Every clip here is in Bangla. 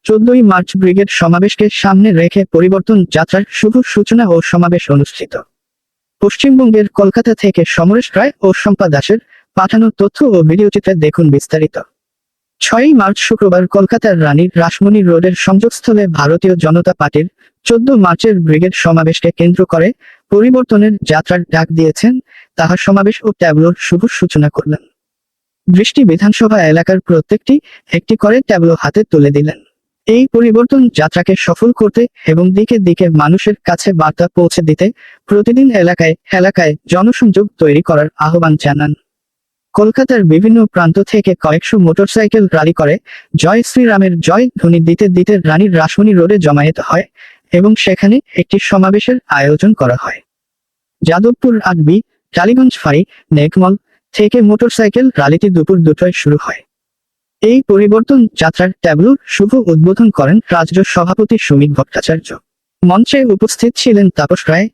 14ই মার্চ ব্রিগেড সমাবেশকে সামনে রেখে পরিবর্তন যাত্রার শুভ সূচনা ও সমাবেশ অনুষ্ঠিত। পশ্চিমবঙ্গের কলকাতা থেকে সমরেশ রায় ও শম্পা দাসের পাঠানো তথ্য ও ভিডিওচিত্রে দেখুন বিস্তারিত। 6ই মার্চ শুক্রবার কলকাতার রানী রাসমণি রোডের সংযোগস্থলে ভারতীয় জনতা পার্টির 14 মার্চের ব্রিগেড সমাবেশকে কেন্দ্র করে পরিবর্তনের যাত্রার ডাক দিয়েছেন। তাহার সমাবেশ ও ট্যাবলোর শুভ সূচনা করলেন। বৃষ্টি বিধানসভা এলাকার প্রত্যেকটি একটি করে ট্যাবলো হাতে তুলে দিলেন। এই পরিবর্তন যাত্রাকে সফল করতে এবং দিকে দিকে মানুষের কাছে বার্তা পৌঁছে দিতে প্রতিদিন এলাকায় এলাকায় জনসংযোগ তৈরি করার আহ্বান জানান। কলকাতার বিভিন্ন প্রান্ত থেকে কয়েকশো মোটরসাইকেল র্যালি করে জয় শ্রীরামের জয় ধ্বনি দিতে দিতে রানী রাসমণি রোডে জমায়েত হয় এবং সেখানে একটি সমাবেশের আয়োজন করা হয়। যাদবপুর আটবি, টালিগঞ্জ ফাঁড়ি, নেকমল থেকে মোটরসাইকেল র্যালিটি দুপুর 2টায় শুরু হয়। এই পরিবর্তন যাত্রার ট্যাবলোর শুভ উদ্বোধন করেন রাজ্য সভাপতি সুমিত ভট্টাচার্য। মঞ্চে উপস্থিত ছিলেন তাপস রায়,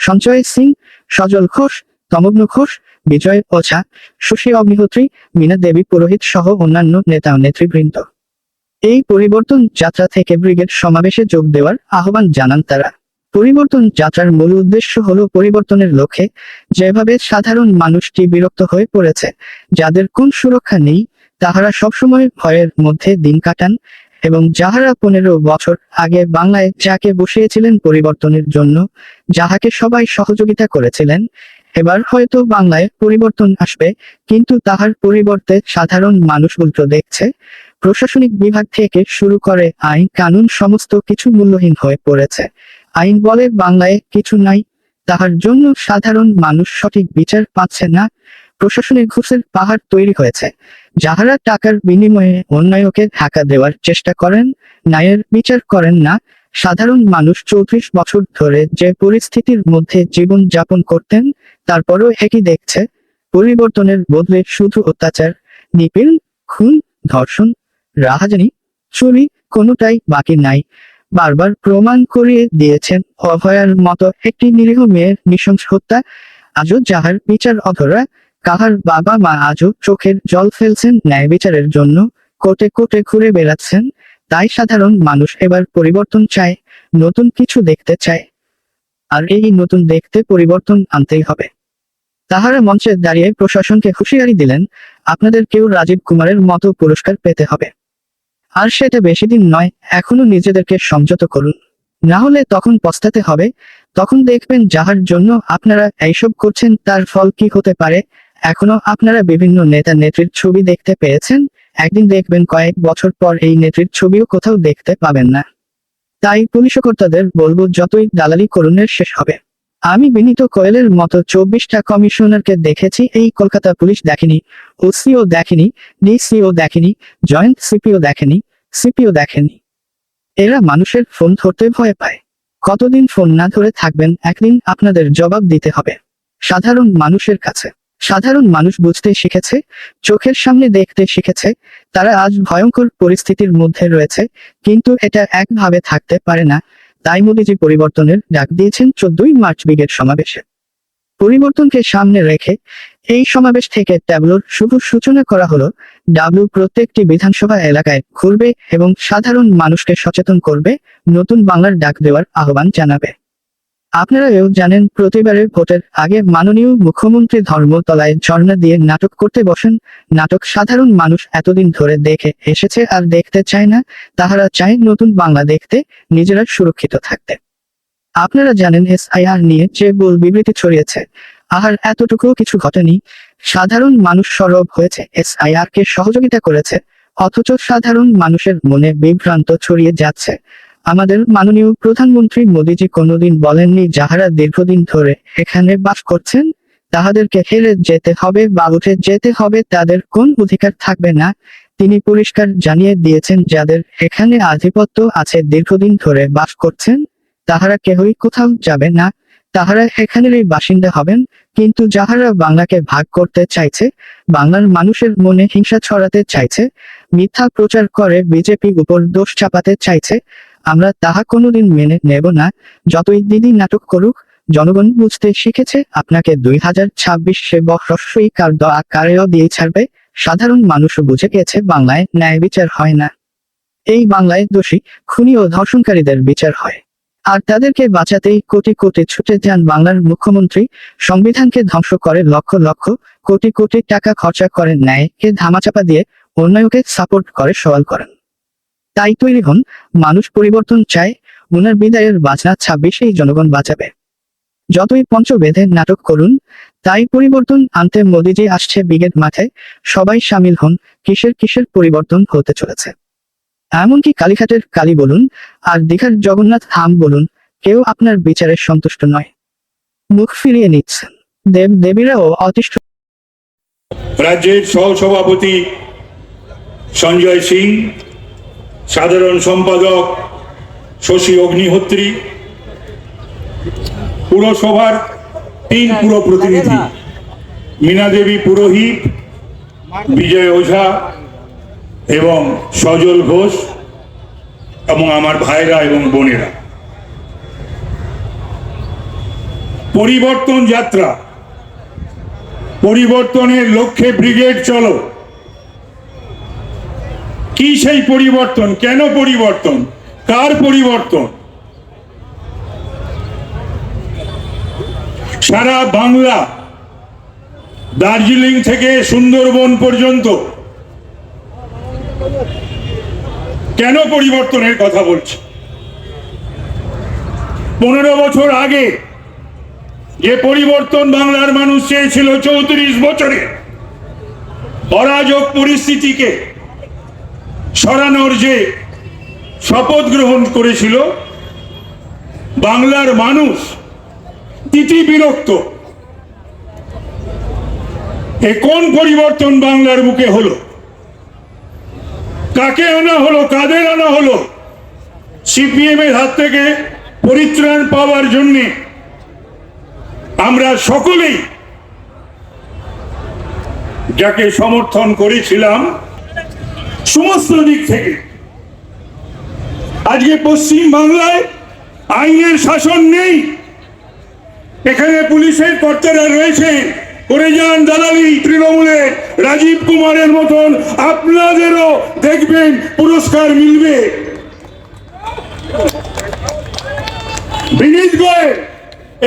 সঞ্জয় সিং, সজল ঘোষ, তমগ্ন ঘোষ, বিজয় ওঝা, সুশী অগ্নিহোত্রী, মীনা দেবী পুরোহিত সহ অন্যান্য নেতা ও নেতৃবৃন্দ। এই পরিবর্তন যাত্রা থেকে ব্রিগেড সমাবেশে যোগ দেওয়ার আহ্বান জানান তারা। পরিবর্তন যাত্রার মূল উদ্দেশ্য হল পরিবর্তনের লক্ষ্যে যেভাবে সাধারণ মানুষটি বিরক্ত হয়ে পড়েছে, যাদের কোন সুরক্ষা নেই, তাহারা সবসময় ভয়ের মধ্যে দিন কাটান এবং যাহারা 15 বছর আগে বাংলায় যাকে বসিয়েছিলেন পরিবর্তনের জন্য, যাহাকে সবাই সহযোগিতা করেছিলেন, এবার হয়তো বাংলায় পরিবর্তন আসবে, কিন্তু তাহার পরিবর্তে সাধারণ মানুষ উল্টো দেখছে। প্রশাসনিক বিভাগ থেকে শুরু করে আইন কানুন সমস্ত কিছু মূল্যহীন হয়ে পড়েছে। আইন বলে বাংলায় কিছু নাই, তাহার জন্য সাধারণ মানুষ সঠিক বিচার পাচ্ছে না। প্রশাসনের ঘুষের পাহাড় তৈরি হয়েছে। যাহারা টাকার বিনিময়ে অন্যায়কে ঢাকা দেওয়ার চেষ্টা করেন, ন্যায়ের বিচার করেন না। সাধারণ মানুষ 34 বছর ধরে যে পরিস্থিতির মধ্যে জীবন যাপন করতেন, তারপরও একই দেখছে। পরিবর্তনের বদলে শুধু অত্যাচার, নিপীড়ন, খুন, ধর্ষণ, রাহাজানি, চুরি কোনোটাই বাকি নাই। বারবার প্রমাণ করিয়ে দিয়েছেন অভয়ার মতো একটি নিরীহ মেয়ের নৃশংস হত্যা। আজও যাহার বিচার অধরা, কাহার বাবা মা আজও চোখের জল ফেলছেন ন্যায় বিচারের জন্য, কোটে কোটে ঘুরে বেড়াচ্ছেন। তাই সাধারণ মানুষ এবার পরিবর্তন চায়, নতুন কিছু দেখতে চায়। আর এই নতুন দেখতে পরিবর্তন আনতেই হবে। তাহারা মঞ্চে দাঁড়িয়ে প্রশাসনকে হুঁশিয়ারি দিলেন, আপনাদের কেউ রাজীব কুমারের মতো পুরস্কার পেতে হবে। আর সেটা বেশি দিন নয়, এখনো নিজেদেরকে সংযত করুন, না হলে তখন পস্তাতে হবে। তখন দেখবেন যাহার জন্য আপনারা এইসব করছেন তার ফল কি হতে পারে। এখনো আপনারা বিভিন্ন নেতা নেত্রীর ছবি দেখতে পেয়েছেন, একদিন দেখবেন কয়েক বছর পর এই নেত্রীর ছবিও কোথাও দেখতে পাবেন না। তাই পুলিশকর্তাদের বলবো, যতই দালালি করুনের শেষ হবে। আমি বিনীত কোয়েলের মতো 24টা কমিশনারকে দেখেছি, এই কলকাতা পুলিশ দেখেনি, ওসিও দেখেনি, ডিসিও দেখেনি, জয়েন্ট সিপিও দেখেনি, সিপিও দেখেনি। এরা মানুষের ফোন ধরতে ভয় পায়। কতদিন ফোন না ধরে থাকবেন, একদিন আপনাদের জবাব দিতে হবে সাধারণ মানুষের কাছে। সাধারণ মানুষ বুঝতে শিখেছে, চোখের সামনে দেখতে শিখেছে। তারা আজ ভয়ঙ্কর পরিস্থিতির মধ্যে রয়েছে, কিন্তু এটা একভাবে থাকতে পারে না। তাই মোদিজি পরিবর্তনের ডাক দিয়েছেন 14ই মার্চ ব্রিগেড সমাবেশে। পরিবর্তনকে সামনে রেখে এই সমাবেশ থেকে ট্যাবলোর শুভ সূচনা করা হলো। ডাব্লু প্রত্যেকটি বিধানসভা এলাকায় ঘুরবে এবং সাধারণ মানুষকে সচেতন করবে, নতুন বাংলার ডাক দেওয়ার আহ্বান জানাবে। আপনারা এও জানেন, প্রতিবারের ভোটের আগে মাননীয় মুখ্যমন্ত্রী ধর্মতলায় ঝর্ণা দিয়ে নাটক করতে বসেন। নাটক সাধারণ মানুষ এতদিন ধরে দেখে এসেছে, আর দেখতে চায় না। তাহারা চায় নতুন বাংলা দেখতে, নিজেরা সুরক্ষিত থাকতে। আপনারা জানেন SIR নিয়ে যে ভুল বিবৃতি ছড়িয়েছে, আর এতটুকুও কিছু ঘটেনি। সাধারণ মানুষ সরব হয়েছে, SIR কে সহযোগিতা করেছে, অথচ সাধারণ মানুষের মনে বিভ্রান্ত ছড়িয়ে যাচ্ছে। আমাদের মাননীয় প্রধানমন্ত্রী মোদিজি কোনোদিন বলেননি যাহারা দীর্ঘদিন ধরে এখানে বাস করছেন তাহাদেরকে হেরে যেতে হবে বা উঠে যেতে হবে, তাদের কোন অধিকার থাকবে না। তিনি পরিষ্কার জানিয়ে দিয়েছেন, যাদের এখানে আধিপত্য আছে, দীর্ঘদিন ধরে বাস করছেন, তাহারা কেহই কোথাও যাবে না, তাহারা এখানেরই বাসিন্দা হবেন। কিন্তু যাহারা বাংলাকে ভাগ করতে চাইছে, বাংলার মানুষের মনে হিংসা ছড়াতে চাইছে, মিথ্যা প্রচার করে বিজেপি উপর দোষ চাপাতে চাইছে, আমরা তাহা কোনোদিন মেনে নেব না। যতই দিদি নাটক করুক, জনগণ বুঝতে শিখেছে আপনাকে 2026-এ বহস্যই কার আকারেও দিয়ে ছাড়বে। সাধারণ মানুষও বুঝে গেছে বাংলায় ন্যায় বিচার হয় না। এই বাংলায় দোষী, খুনি ও ধর্ষণকারীদের বিচার হয়। আর তাদেরকে বাঁচাতেই কোটি কোটি ছুটে যান বাংলার মুখ্যমন্ত্রী, সংবিধানকে ধ্বংস করে লক্ষ লক্ষ কোটি কোটি টাকা খরচা করে ন্যায়কে ধামাচাপা দিয়ে অন্যায়কে সাপোর্ট করে সওয়াল করেন। তাই তৈরি হন, মানুষ পরিবর্তন চায়, উনার বিদায়ের বাজনা 26-এই জনগণ বাঁচাবে। যতই পঞ্চবেদে নাটক করুন, তাই পরিবর্তন আনতে মোদিজি আসছে ব্রিগেড মাথায়, সবাই সামিল হন, কিসের কিসের পরিবর্তন হতে চলেছে। এমনকি কালীঘাটের কালী বলুন আর দীঘার জগন্নাথ ধাম বলুন, কেউ আপনার বিচারে সন্তুষ্ট নয়, মুখ ফিরিয়ে নিচ্ছেন। দেব দেবীরাও অতিষ্ঠ। রাজ্যের সহসভাপতি সঞ্জয় সিং, সাধারণ সম্পাদক শশী অগ্নিহোত্রী, পুরসভার 3 পুর প্রতিনিধি মীনা দেবী পুরোহিত, বিজয় ওঝা এবং সজল ঘোষ এবং আমার ভাইরা এবং বোনেরা, পরিবর্তন যাত্রা, পরিবর্তনের লক্ষ্যে ব্রিগেড চলো। কি সেই পরিবর্তন? কেন পরিবর্তন? কার পরিবর্তন? সারা বাংলা, দার্জিলিং থেকে সুন্দরবন পর্যন্ত কেন পরিবর্তনের কথা বলছি? 15 বছর আগে যে পরিবর্তন বাংলার মানুষ চেয়েছিল, 34 বছরে অরাজক পরিস্থিতিকে সরানোর যে শপথ গ্রহণ করেছিল, বাংলার মানুষ তিতি বিরক্ত। এ কোন পরিবর্তন বাংলার বুকে হলো? কাকে আনা হলো? কাদের আনা হলো? সিপিএম এর হাত থেকে পরিত্রাণ পাওয়ার জন্য আমরা সকলেই যাকে সমর্থন করেছিলাম সমস্ত দিক থেকে, আজকে পশ্চিম বাংলায় আইনের শাসন নেই। এখানে পুলিশের কর্তারা রয়েছে, করে যান দালালি তৃণমূলে, রাজীব কুমারের মতন আপনাদেরও দেখবেন পুরস্কার মিলবে। বিনীত গোয়েল,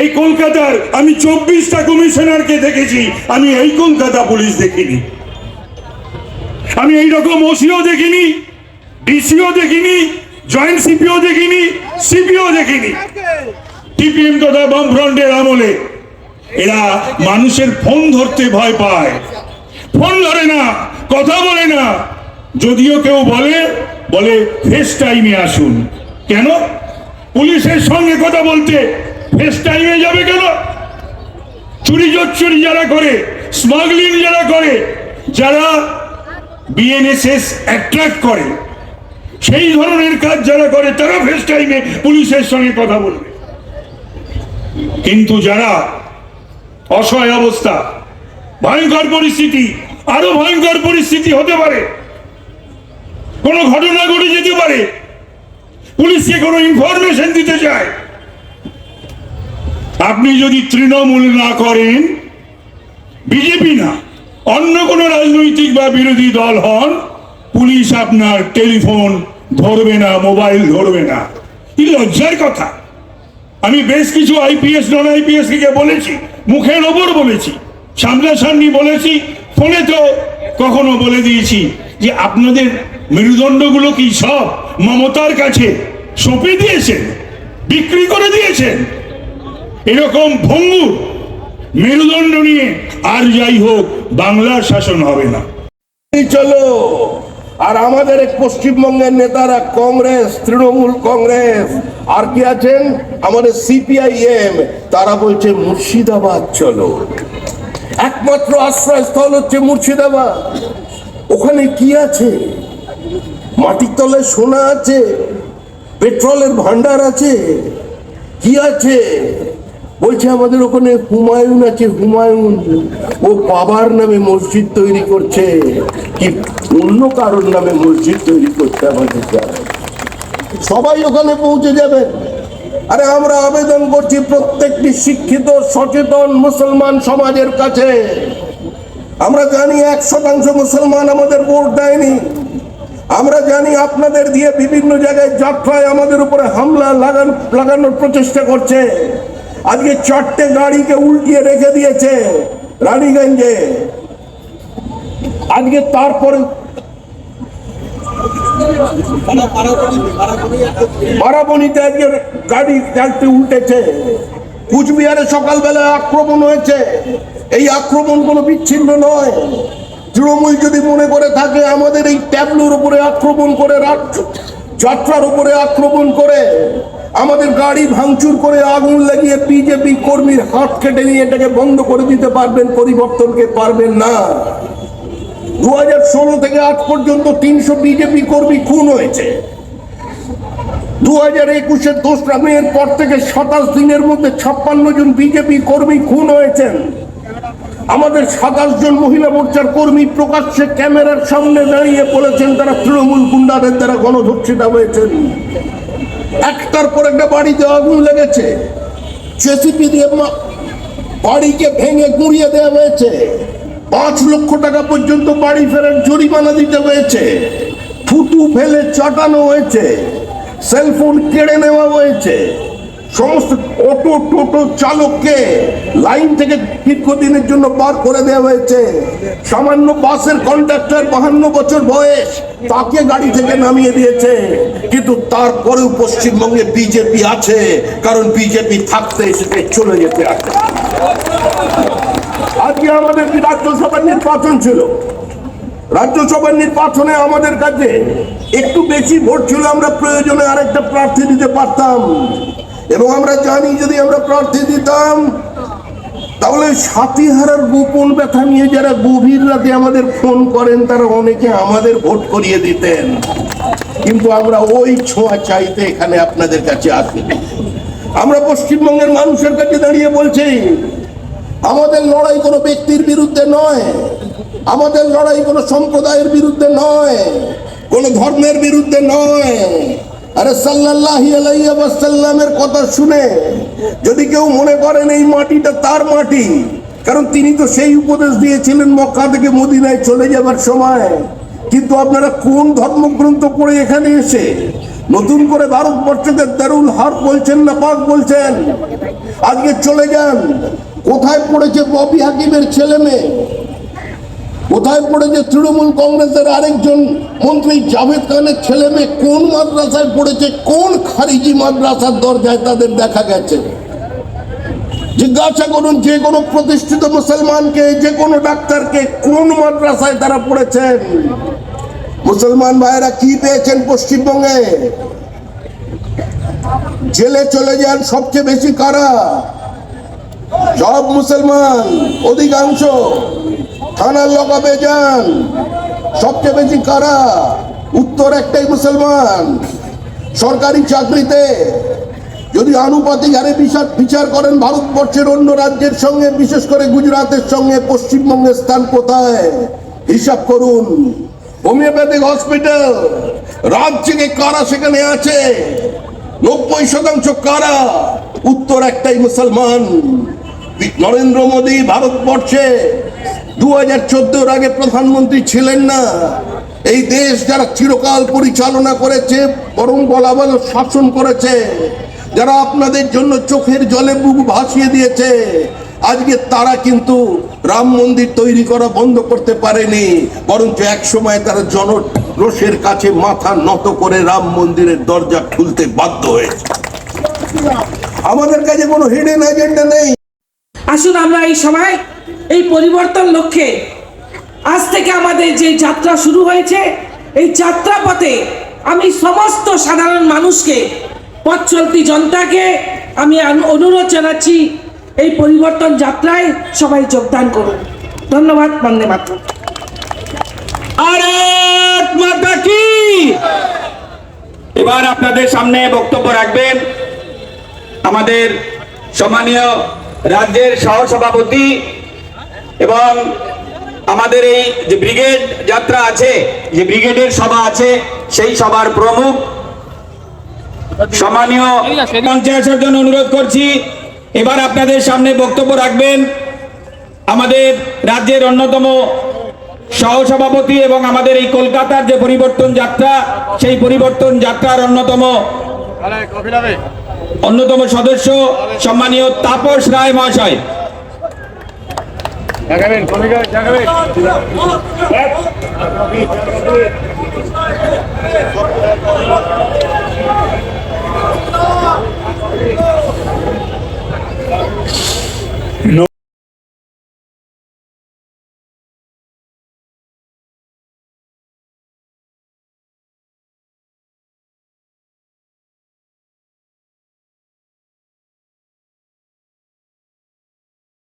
এই কলকাতার আমি 24টা কমিশনারকে দেখেছি, আমি এই কলকাতা পুলিশ দেখিনি। আমি এইরকম ওসিও দেখিনি, ডিসিও দেখিনি, জয়েন্ট সিপিও দেখিনি, সিপিও দেখিনি। টিপিএম তথা বামফ্রন্টের আমলে এরা মানুষের ফোন ধরতে ভয় পায়, ফোন ধরে না, কথা বলে না। যদিও কেউ বলে ফেস টাইমে আসুন। কেন? পুলিশের সঙ্গে কথা বলতে ফেস টাইমে যাবে কেন? চুরি জোচ্চুরি যারা করে, স্মাগলিং যারা করে, যারা বিএনএসএস অ্যাট্রাক্ট করে, সেই ধরনের কাজ যারা করে, তারা ফেস টাইমে পুলিশের সঙ্গে কথা বলবে। কিন্তু যারা অসহায় অবস্থা, ভয়ঙ্কর পরিস্থিতি, আরো ভয়ঙ্কর পরিস্থিতি হতে পারে, কোন ঘটনা ঘটে যেতে পারে, পুলিশকে কোনো ইনফরমেশন দিতে চায়, আপনি যদি তৃণমূল না করেন, বিজেপি না, অন্য কোন রাজনৈতিক বা বিরোধী দল হন, পুলিশ আপনার টেলিফোন ধরবে না, মোবাইল ধরবে না। কি লজ্জার কথা! আমি বেশ কিছু আইপিএস নন আইপিএস কে বলেছি, মুখের ওপর বলেছি, সামনাসামনি বলেছি, ফোনে তো কখনো বলে দিয়েছি যে আপনাদের মেরুদণ্ডগুলো কি সব মমতার কাছে সঁপে দিয়েছেন, বিক্রি করে দিয়েছেন। এরকম ভঙ্গুর মেরুদণ্ড নিয়ে আর যাই হোক বাংলার শাসন হবে না। চলো। আর আমাদের পশ্চিমবঙ্গের নেতারা কংগ্রেস, তৃণমূল কংগ্রেস আর কি আছেন আমাদের সিপিআইএম, তারা বলছে মুর্শিদাবাদ চলো। একমাত্র আশ্রয়স্থল হচ্ছে মুর্শিদাবাদ। ওখানে কি আছে? মাটির তলায় সোনা আছে, পেট্রোলের ভান্ডার আছে, কি আছে? বলছে আমাদের ওখানে হুমায়ুন আছে, হুমায়ুন ও বাবার নামে মসজিদ তৈরি করছে, কি অন্য কারোর নামে মসজিদ তৈরি করছে আমাদের। সবাই ওখানে পৌঁছে যাবে। আরে আমরা আবেদন করছি প্রত্যেকটি শিক্ষিত সচেতন মুসলমান সমাজের কাছে। আমরা জানি 1% মুসলমান আমাদের ভোট দেয়নি। আমরা জানি আপনাদের দিয়ে বিভিন্ন জায়গায় যাত্রায় আমাদের উপরে হামলা লাগানোর প্রচেষ্টা করছে। আজকে 4টে গাড়িকে উল্টিয়ে রেখে দিয়েছে রানীগঞ্জে। আজকে তারপরে বারাবণীতে আজকে গাড়ি 4টে উল্টেছে। কুচবিহারে সকালবেলা আক্রমণ হয়েছে। এই আক্রমণ কোনো বিচ্ছিন্ন নয়। তৃণমূল যদি মনে করে থাকে আমাদের এই ট্যাবলোর উপরে আক্রমণ করে, যাত্রার উপরে আক্রমণ করে, আমাদের গাড়ি ভাঙচুর করে আগুন লাগিয়ে বিজেপি কর্মীর হাত কেটে নিয়ে এটাকে বন্ধ করে দিতে পারবেন, পরিবর্তনকে পারবেন না। 2016 থেকে আজ পর্যন্ত 300 বিজেপি কর্মী খুন হয়েছে। 2021-এর 2রা মের পর থেকে 27 দিনের মধ্যে 56 জন বিজেপি কর্মী খুন হয়েছেন। আমাদের 27 জন মহিলা মোর্চার কর্মী প্রকাশ্যে ক্যামেরার সামনে দাঁড়িয়ে বলেছেন তারা তৃণমূল গুন্ডাদের দ্বারা গণধর্ষিতা হয়েছেন। একটার পর একটা বাড়িতে আগুন লেগেছে, জেসিপি দিয়ে বাড়িকে ভেঙে গুঁড়িয়ে দেওয়া হয়েছে। 5 লক্ষ টাকা পর্যন্ত বাড়ি ফেরার জরিমানা দিতে হয়েছে। থুতু ফেলে চাটানো হয়েছে, সেলফোন কেড়ে নেওয়া হয়েছে। সমস্ত অটো টোটো চালককে লাইন থেকে দীর্ঘদিনের জন্য বার করে দেওয়া হয়েছে। সামান্য বাসের কন্ডাক্টর 52 বছর বয়স, তাকে গাড়ি থেকে নামিয়ে দিয়েছে। কিন্তু তারপরেও পশ্চিমবঙ্গে বিজেপি আছে, কারণ বিজেপি থাকতে এসে চলে যেতে আছে। আজকে আমাদের রাজ্যসভার নির্বাচন ছিল। রাজ্যসভার নির্বাচনে আমাদের কাছে একটু বেশি ভোট ছিল, আমরা প্রয়োজনে আরেকটা প্রার্থী দিতে পারতাম। এবং আমরা জানি যদি আমরা প্রার্থী দিতাম তাহলে সাথীহারার গোপন ব্যথা নিয়ে যারা গভীর রাতে আমাদের ফোন করেন তারা অনেকে আমাদের ভোট করিয়ে দিতেন। কিন্তু আমরা ওই ছোঁয়া চাইতে এখানে আপনাদের কাছে আসিনি। আমরা পশ্চিমবঙ্গের মানুষের কাছে দাঁড়িয়ে বলছি আমাদের লড়াই কোনো ব্যক্তির বিরুদ্ধে নয়, আমাদের লড়াই কোনো সম্প্রদায়ের বিরুদ্ধে নয়, কোনো ধর্মের বিরুদ্ধে নয়। আরে সাল্লাল্লাহু আলাইহি ওয়াসাল্লামের কথা শুনে যদি কেউ মনে করেন এই মাটিটা তার মাটি, কারণ তিনি তো সেই উপদেশ দিয়েছিলেন মক্কা থেকে মদিনায় চলে যাবার সময়। কিন্তু আপনারা কোন ধর্মগ্রন্থ পড়ে এখানে এসে নতুন করে ভারতবর্ষকে দারুল হার্ব বলছেন না পাক বলছেন? আজকে চলে যান, কোথায় পড়েছে ববি হাকিমের ছেলে মেয়ে? কোথায় পড়েছে তৃণমূল কংগ্রেসের আরেকজন মন্ত্রী জাভেদ খানের ছেলে মেয়ে? কোন মাদ্রাসায় পড়েছে? কোন খারিজি মাদ্রাসার দরজায় তাদের দেখা গেছে? জিজ্ঞাসা করুন যে কোনো প্রতিষ্ঠিত মুসলমানকে, যে কোনো ডাক্তারকে, কোন মাদ্রাসায় তারা পড়েছেন? মুসলমান ভাইয়েরা কি পেয়েছেন পশ্চিমবঙ্গে? জেলে চলে যান, সবচেয়ে বেশি কারা? সব মুসলমান, অধিকাংশ। থানার লকআপে যান, সবচেয়ে বেশি কারা? উত্তর একটাই, মুসলমান। সরকারি চাকরিতে যদি আনুপাতিক হারে বিচার করেন ভারতবর্ষের অন্য রাজ্যের সঙ্গে, বিশেষ করে গুজরাটের সঙ্গে পশ্চিমবঙ্গের স্থান কোথায় হিসাব করুন। হোমিওপ্যাথিক হসপিটাল, রাজ্যে কারা সেখানে আছে? 90% কারা? উত্তর একটাই, মুসলমান। নরেন্দ্র মোদী ভারতবর্ষে 2014-এর আগে প্রধানমন্ত্রী ছিলেন না। এই দেশ যারা চিরকাল পরিচালনা করেছে, বরং বলা ভালো শাসন করেছে, যারা আপনাদের জন্য চোখের জলে বুক ভাসিয়ে দিয়েছে, আজকে তারা কিন্তু রাম মন্দির তৈরি করা বন্ধ করতে পারেনি, বরঞ্চ এক সময় তারা জনরোষের কাছে মাথা নত করে রাম মন্দিরের দরজা খুলতে বাধ্য হয়েছে। আমাদের কাছে কোনো হিডেন এজেন্ডা নেই। আসুন আমরা এই সময় এই পরিবর্তন লক্ষ্যে আজ থেকে আমাদের যে যাত্রা শুরু হয়েছে, এই যাত্রা পথে আমি সমস্ত সাধারণ মানুষকে, পথ চলতি জনতাকে আমি অনুরোধ জানাচ্ছি এই পরিবর্তন যাত্রায় সবাই যোগদান করুন। ধন্যবাদ। বন্দে মাতরম। ভারত মাতা কি। এবার আপনাদের সামনে বক্তব্য রাখবেন আমাদের সম্মানীয় রাজ্যের সহসভাপতি এবং আমাদের এই যে ব্রিগেড যাত্রা আছে, যে ব্রিগেডের সভা আছে, সেই সভার প্রমুখ সম্মানীয় মঞ্চে আসার জন্য অনুরোধ করছি। এবার আপনাদের সামনে বক্তব্য রাখবেন আমাদের রাজ্যের অন্যতম সহসভাপতি এবং আমাদের এই কলকাতার যে পরিবর্তন যাত্রা, সেই পরিবর্তন যাত্রার অন্যতম সদস্য সম্মানীয় তাপস রায় মহাশয়।